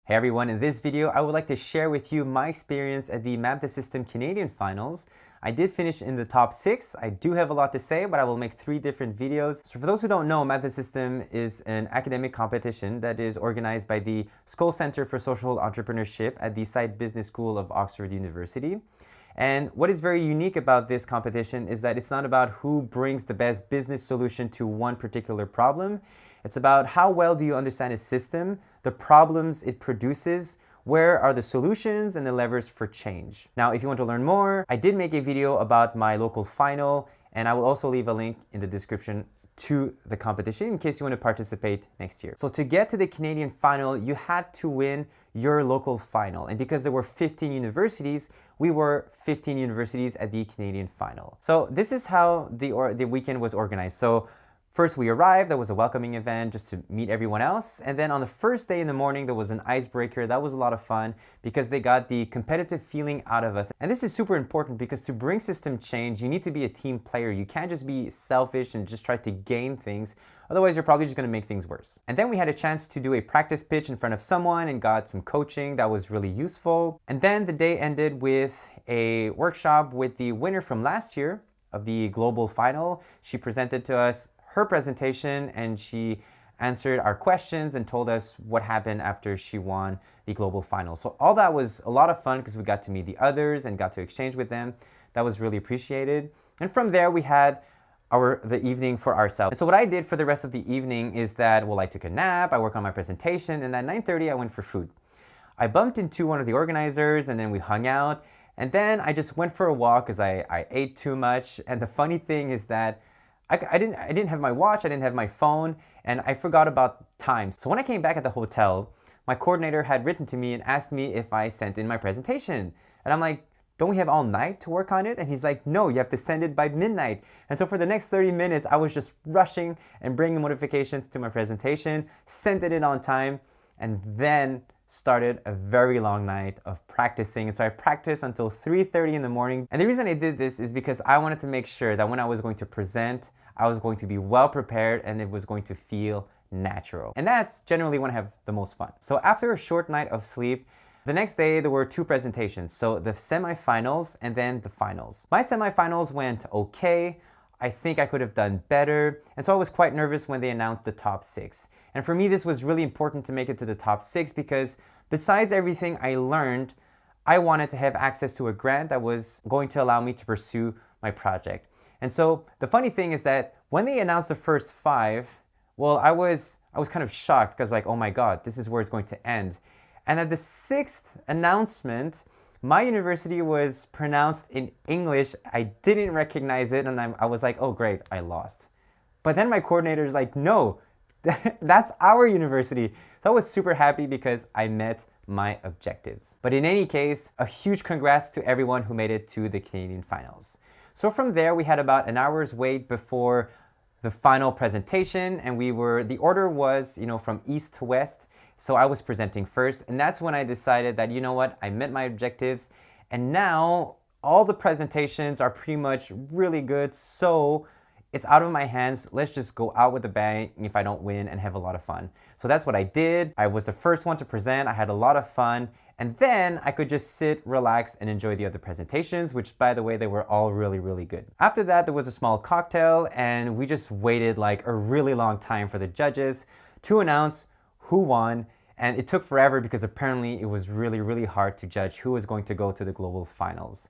Hey everyone, in this video I would like to share with you my experience at the Map the System Canadian Finals. I did finish in the top 6. I do have a lot to say, but I will make 3 different videos. So for those who don't know, Map the System is an academic competition that is organized by the Skoll Centre for Social Entrepreneurship at the Saïd Business School of Oxford University. And what is very unique about this competition is that it's not about who brings the best business solution to one particular problem. It's about how well do you understand a system, the problems it produces, where are the solutions and the levers for change. Now, if you want to learn more, I did make a video about my local final, and I will also leave a link in the description to the competition in case you want to participate next year. So to get to the Canadian final, you had to win your local final. And because there were 15 universities, we were 15 universities at the Canadian final. So this is how the weekend was organized. So first we arrived, there was a welcoming event just to meet everyone else. And then on the first day in the morning, there was an icebreaker. That was a lot of fun because they got the competitive feeling out of us. And this is super important because to bring system change, you need to be a team player. You can't just be selfish and just try to gain things. Otherwise, you're probably just gonna make things worse. And then we had a chance to do a practice pitch in front of someone and got some coaching that was really useful. And then the day ended with a workshop with the winner from last year of the global final. She presented to us her presentation and she answered our questions and told us what happened after she won the global final. So all that was a lot of fun because we got to meet the others and got to exchange with them. That was really appreciated. And from there we had the evening for ourselves. And so what I did for the rest of the evening is that, well, I took a nap, I worked on my presentation, and at 9:30 I went for food. I bumped into one of the organizers and then we hung out. And then I just went for a walk because I ate too much. And the funny thing is that I didn't have my watch, I didn't have my phone, and I forgot about time. So when I came back at the hotel, my coordinator had written to me and asked me if I sent in my presentation. And I'm like, don't we have all night to work on it? And he's like, no, you have to send it by midnight. And so for the next 30 minutes, I was just rushing and bringing modifications to my presentation, sent it in on time, and then started a very long night of practicing. And so I practiced until 3:30 in the morning. And the reason I did this is because I wanted to make sure that when I was going to present, I was going to be well prepared and it was going to feel natural. And that's generally when I have the most fun. So after a short night of sleep, the next day there were 2 presentations. So the semifinals and then the finals. My semifinals went okay. I think I could have done better. And so I was quite nervous when they announced the top 6. And for me, this was really important to make it to the top 6 because besides everything I learned, I wanted to have access to a grant that was going to allow me to pursue my project. And so the funny thing is that when they announced the first 5, well, I was kind of shocked because like, oh my God, this is where it's going to end. And at the 6th announcement, my university was pronounced in English. I didn't recognize it and I was like, oh great, I lost. But then my coordinator is like, no, that's our university. So I was super happy because I met my objectives. But in any case, a huge congrats to everyone who made it to the Canadian finals. So from there, we had about an hour's wait before the final presentation and the order was, from east to west. So I was presenting first and that's when I decided that, you know what, I met my objectives and now all the presentations are pretty much really good. So it's out of my hands. Let's just go out with a bang if I don't win and have a lot of fun. So that's what I did. I was the first one to present. I had a lot of fun. And then I could just sit, relax, and enjoy the other presentations, which by the way, they were all really, really good. After that, there was a small cocktail and we just waited like a really long time for the judges to announce who won. And it took forever because apparently it was really, really hard to judge who was going to go to the global finals.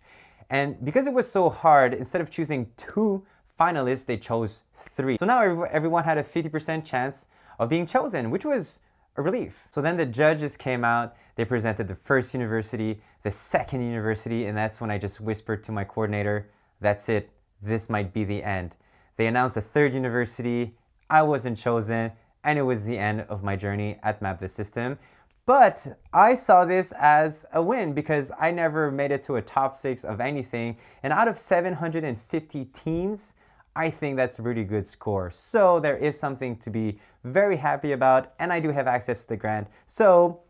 And because it was so hard, instead of choosing 2 finalists, they chose 3. So now everyone had a 50% chance of being chosen, which was a relief. So then the judges came out, they presented the first university, the second university, and that's when I just whispered to my coordinator, that's it, this might be the end. They announced the 3rd university, I wasn't chosen, and it was the end of my journey at Map the System. But I saw this as a win because I never made it to a top 6 of anything. And out of 750 teams, I think that's a really good score. So there is something to be very happy about and I do have access to the grant. So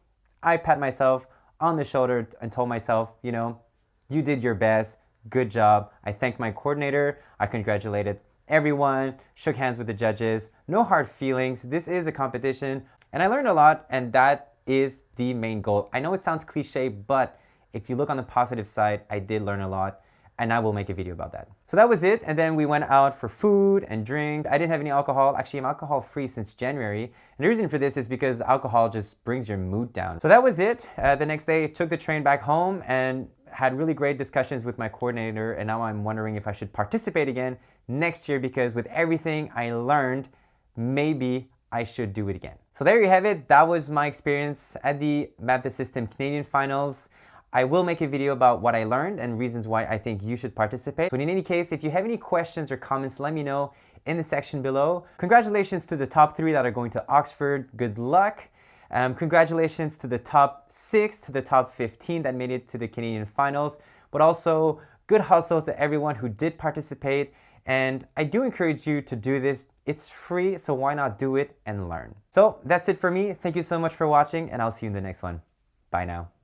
I pat myself on the shoulder and told myself, you did your best, good job. I thanked my coordinator, I congratulated everyone, shook hands with the judges, no hard feelings. This is a competition and I learned a lot and that is the main goal. I know it sounds cliche, but if you look on the positive side, I did learn a lot, and I will make a video about that. So that was it, and then we went out for food and drink. I didn't have any alcohol. Actually, I'm alcohol free since January, and the reason for this is because alcohol just brings your mood down. So that was it. The next day, took the train back home and had really great discussions with my coordinator, and now I'm wondering if I should participate again next year, because with everything I learned, maybe I should do it again. So there you have it. That was my experience at the Map the System Canadian Finals. I will make a video about what I learned and reasons why I think you should participate. But in any case, if you have any questions or comments, let me know in the section below. Congratulations to the top 3 that are going to Oxford. Good luck. Congratulations to the top 6, to the top 15 that made it to the Canadian Finals. But also, good hustle to everyone who did participate. And I do encourage you to do this. It's free, so why not do it and learn? So that's it for me. Thank you so much for watching, and I'll see you in the next one. Bye now.